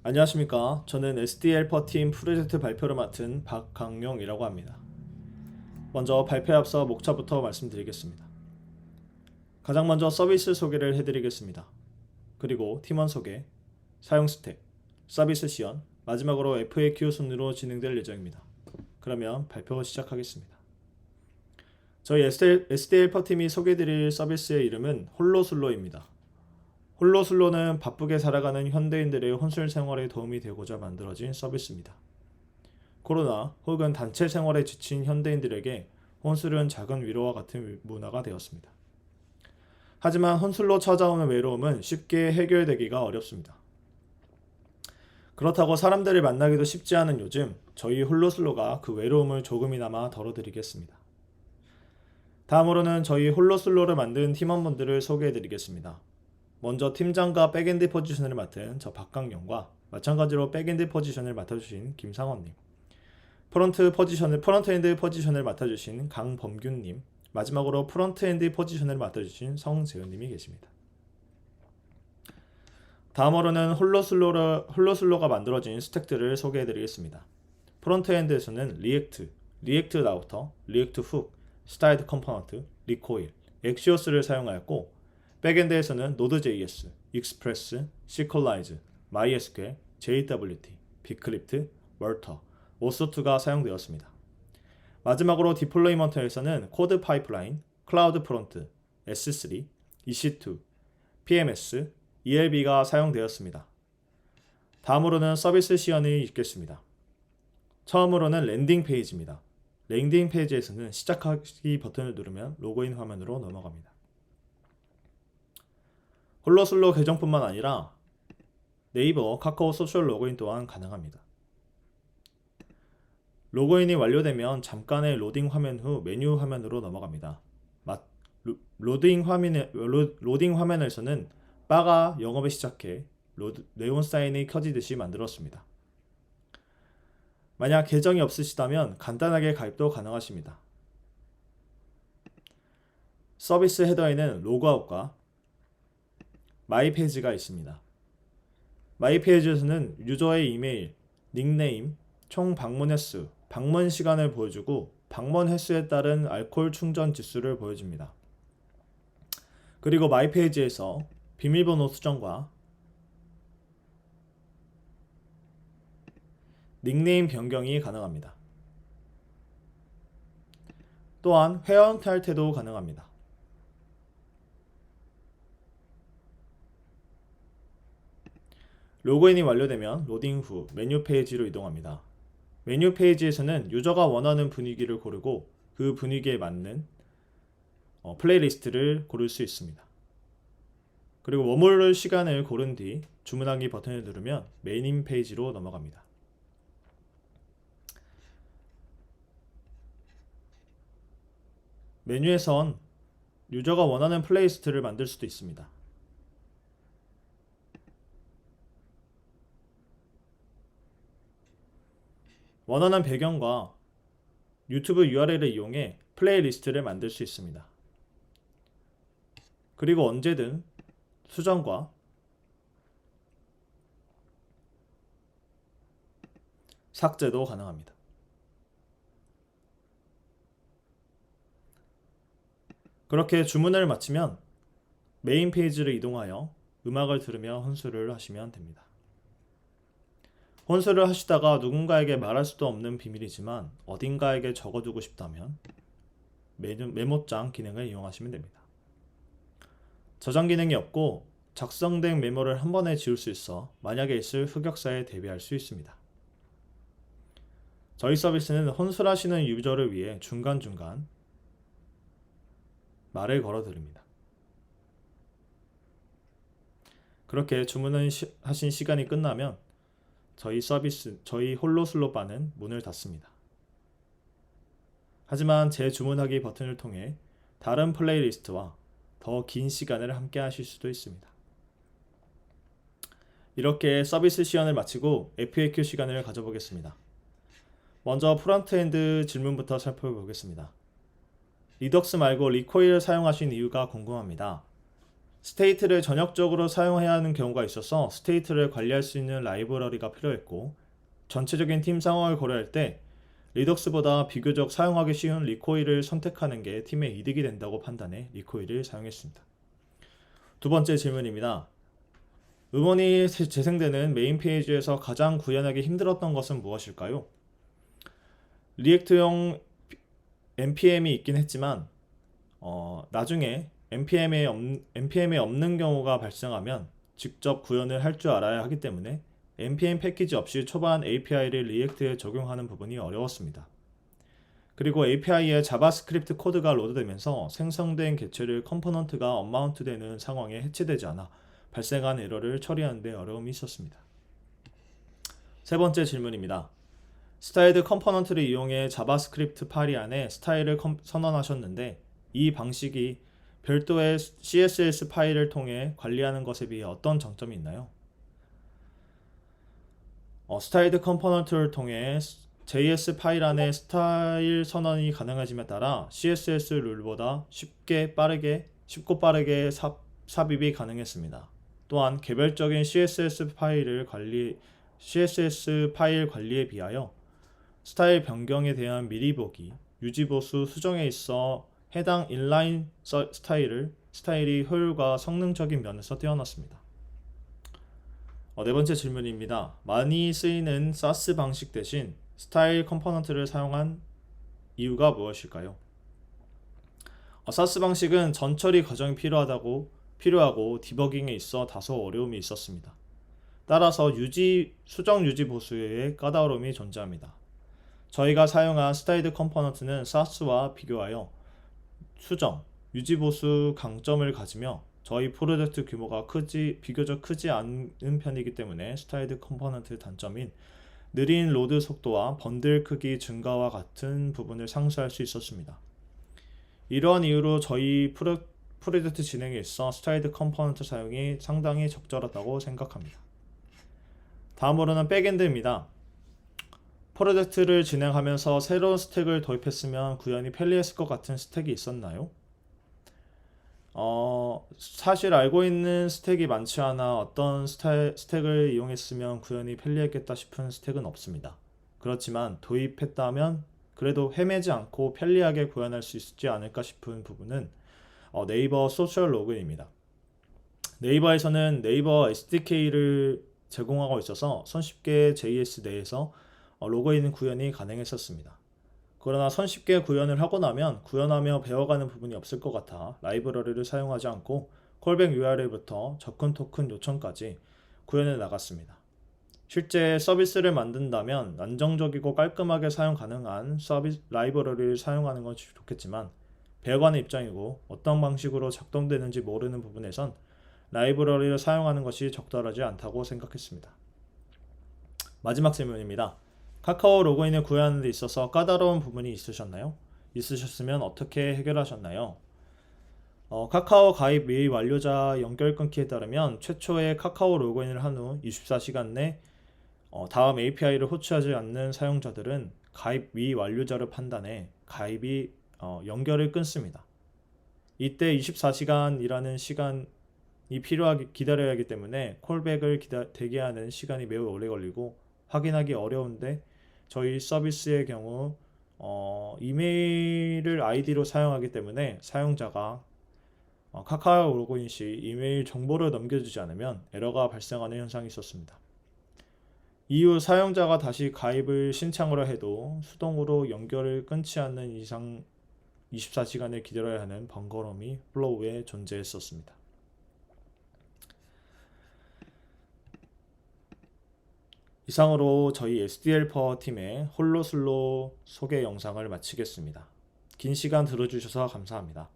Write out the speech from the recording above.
안녕하십니까. 저는 SDL퍼팀 프로젝트 발표를 맡은 박강용이라고 합니다. 먼저 발표에 앞서 목차부터 말씀드리겠습니다. 가장 먼저 서비스 소개를 해드리겠습니다. 그리고 팀원 소개, 사용 스택, 서비스 시연, 마지막으로 FAQ 순으로 진행될 예정입니다. 그러면 발표 시작하겠습니다. 저희 SDL퍼팀이 소개해드릴 서비스의 이름은 홀로슬로입니다. 홀로슬로는 바쁘게 살아가는 현대인들의 혼술 생활에 도움이 되고자 만들어진 서비스입니다. 코로나 혹은 단체 생활에 지친 현대인들에게 혼술은 작은 위로와 같은 문화가 되었습니다. 하지만 혼술로 찾아오는 외로움은 쉽게 해결되기가 어렵습니다. 그렇다고 사람들을 만나기도 쉽지 않은 요즘, 저희 홀로슬로가 그 외로움을 조금이나마 덜어드리겠습니다. 다음으로는 저희 홀로슬로를 만든 팀원분들을 소개해드리겠습니다. 먼저 팀장과 백엔드 포지션을 맡은 저 박강영과 마찬가지로 백엔드 포지션을 맡아주신 김상원님, 프런트엔드 포지션을 맡아주신 강범균님, 마지막으로 프런트엔드 포지션을 맡아주신 성재현님이 계십니다. 다음으로는 홀로슬로가 만들어진 스택들을 소개해드리겠습니다. 프론트엔드에서는 리액트 라우터, 리액트 훅, 스타일드 컴포넌트, 리코일, 엑시오스를 사용하였고, 백엔드에서는 노드.js, 익스프레스, 시퀄라이즈, MySQL, JWT, 비클립트, 멀터, 오소2가 사용되었습니다. 마지막으로 디플로이먼트에서는 코드 파이프라인, 클라우드 프론트, S3, EC2, PMS, ELB가 사용되었습니다. 다음으로는 서비스 시연이 있겠습니다. 처음으로는 랜딩 페이지입니다. 랜딩 페이지에서는 시작하기 버튼을 누르면 로그인 화면으로 넘어갑니다. 홀로슬로 계정뿐만 아니라 네이버, 카카오 소셜 로그인 또한 가능합니다. 로그인이 완료되면 잠깐의 로딩 화면 후 메뉴 화면으로 넘어갑니다. 로딩 화면에서는 바가 영업을 시작해 네온 사인이 켜지듯이 만들었습니다. 만약 계정이 없으시다면 간단하게 가입도 가능하십니다. 서비스 헤더에는 로그아웃과 마이 페이지가 있습니다. 마이 페이지에서는 유저의 이메일, 닉네임, 총 방문 횟수, 방문 시간을 보여주고 방문 횟수에 따른 알코올 충전 지수를 보여줍니다. 그리고 마이 페이지에서 비밀번호 수정과 닉네임 변경이 가능합니다. 또한 회원 탈퇴도 가능합니다. 로그인이 완료되면 로딩 후 메뉴 페이지로 이동합니다. 메뉴 페이지에서는 유저가 원하는 분위기를 고르고 그 분위기에 맞는 플레이리스트를 고를 수 있습니다. 그리고 머무를 시간을 고른 뒤 주문하기 버튼을 누르면 메인 페이지로 넘어갑니다. 메뉴에선 유저가 원하는 플레이리스트를 만들 수도 있습니다. 원하는 배경과 유튜브 URL을 이용해 플레이리스트를 만들 수 있습니다. 그리고 언제든 수정과 삭제도 가능합니다. 그렇게 주문을 마치면 메인 페이지를 이동하여 음악을 들으며 혼술을 하시면 됩니다. 혼술을 하시다가 누군가에게 말할 수도 없는 비밀이지만 어딘가에게 적어두고 싶다면 메모장 기능을 이용하시면 됩니다. 저장 기능이 없고 작성된 메모를 한 번에 지울 수 있어 만약에 있을 흑역사에 대비할 수 있습니다. 저희 서비스는 혼술하시는 유저를 위해 중간중간 말을 걸어 드립니다. 그렇게 주문하신 시간이 끝나면 저희 홀로슬로 바는 문을 닫습니다. 하지만 재주문하기 버튼을 통해 다른 플레이리스트와 더 긴 시간을 함께 하실 수도 있습니다. 이렇게 서비스 시연을 마치고 FAQ 시간을 가져보겠습니다. 먼저 프론트엔드 질문부터 살펴보겠습니다. 리덕스 말고 리코일을 사용하신 이유가 궁금합니다. 스테이트를 전역적으로 사용해야 하는 경우가 있어서 스테이트를 관리할 수 있는 라이브러리가 필요했고, 전체적인 팀 상황을 고려할 때 리덕스보다 비교적 사용하기 쉬운 리코일을 선택하는 게 팀의 이득이 된다고 판단해 리코일을 사용했습니다. 두 번째 질문입니다. 음원이 재생되는 메인 페이지에서 가장 구현하기 힘들었던 것은 무엇일까요? 리액트용 npm이 있긴 했지만 나중에 npm에 없는 경우가 발생하면 직접 구현을 할 줄 알아야 하기 때문에 npm 패키지 없이 초반 API를 리액트에 적용하는 부분이 어려웠습니다. 그리고 API에 자바스크립트 코드가 로드되면서 생성된 개체를 컴포넌트가 언마운트 되는 상황에 해체되지 않아 발생한 에러를 처리하는 데 어려움이 있었습니다. 세 번째 질문입니다. 스타일드 컴포넌트를 이용해 자바스크립트 파일 안에 스타일을 선언하셨는데 이 방식이 별도의 CSS 파일을 통해 관리하는 것에 비해 어떤 장점이 있나요? 스타일드 컴포넌트를 통해 JS 파일 안에 스타일 선언이 가능해짐에 따라 CSS 룰보다 쉽고 빠르게 삽입이 가능했습니다. 또한 개별적인 CSS 파일 관리에 비하여 스타일 변경에 대한 미리 보기, 유지보수 수정에 있어 해당 인라인 스타일이 효율과 성능적인 면에서 뛰어났습니다. 네 번째 질문입니다. 많이 쓰이는 사스 방식 대신 스타일 컴포넌트를 사용한 이유가 무엇일까요? 사스 방식은 전처리 과정이 필요하고 디버깅에 있어 다소 어려움이 있었습니다. 따라서 수정 유지 보수에 까다로움이 존재합니다. 저희가 사용한 스타일드 컴포넌트는 사스와 비교하여 수정, 유지 보수 강점을 가지며 저희 프로젝트 규모가 비교적 크지 않은 편이기 때문에 스타일드 컴포넌트 단점인 느린 로드 속도와 번들 크기 증가와 같은 부분을 상쇄할 수 있었습니다. 이러한 이유로 저희 프로젝트 진행에 있어 스타일드 컴포넌트 사용이 상당히 적절하다고 생각합니다. 다음으로는 백엔드입니다. 프로젝트를 진행하면서 새로운 스택을 도입했으면 구현이 편리했을 것 같은 스택이 있었나요? 사실 알고 있는 스택이 많지 않아 어떤 스택을 이용했으면 구현이 편리했겠다 싶은 스택은 없습니다. 그렇지만 도입했다면 그래도 헤매지 않고 편리하게 구현할 수 있지 않을까 싶은 부분은 네이버 소셜 로그인입니다. 네이버에서는 네이버 SDK를 제공하고 있어서 손쉽게 JS 내에서 로그인 구현이 가능했었습니다. 그러나 손쉽게 구현을 하고 나면 구현하며 배워가는 부분이 없을 것 같아 라이브러리를 사용하지 않고 콜백 URL부터 접근 토큰 요청까지 구현해 나갔습니다. 실제 서비스를 만든다면 안정적이고 깔끔하게 사용 가능한 라이브러리를 사용하는 것이 좋겠지만 배워가는 입장이고 어떤 방식으로 작동되는지 모르는 부분에선 라이브러리를 사용하는 것이 적절하지 않다고 생각했습니다. 마지막 질문입니다. 카카오 로그인을 구현하는 데 있어서 까다로운 부분이 있으셨나요? 있으셨으면 어떻게 해결하셨나요? 카카오 가입 미완료자 연결 끊기에 따르면 최초의 카카오 로그인을 한 후 24시간 내 다음 API를 호출하지 않는 사용자들은 가입 미완료자를 판단해 연결을 끊습니다. 이때 24시간이라는 시간이 기다려야 하기 때문에 콜백을 대기하는 시간이 매우 오래 걸리고 확인하기 어려운데 저희 서비스의 경우 이메일을 아이디로 사용하기 때문에 사용자가 카카오 로그인 시 이메일 정보를 넘겨주지 않으면 에러가 발생하는 현상이 있었습니다. 이후 사용자가 다시 가입을 신청을 해도 수동으로 연결을 끊지 않는 이상 24시간을 기다려야 하는 번거로움이 플로우에 존재했었습니다. 이상으로 저희 SDL 팀의 홀로슬로 소개 영상을 마치겠습니다. 긴 시간 들어주셔서 감사합니다.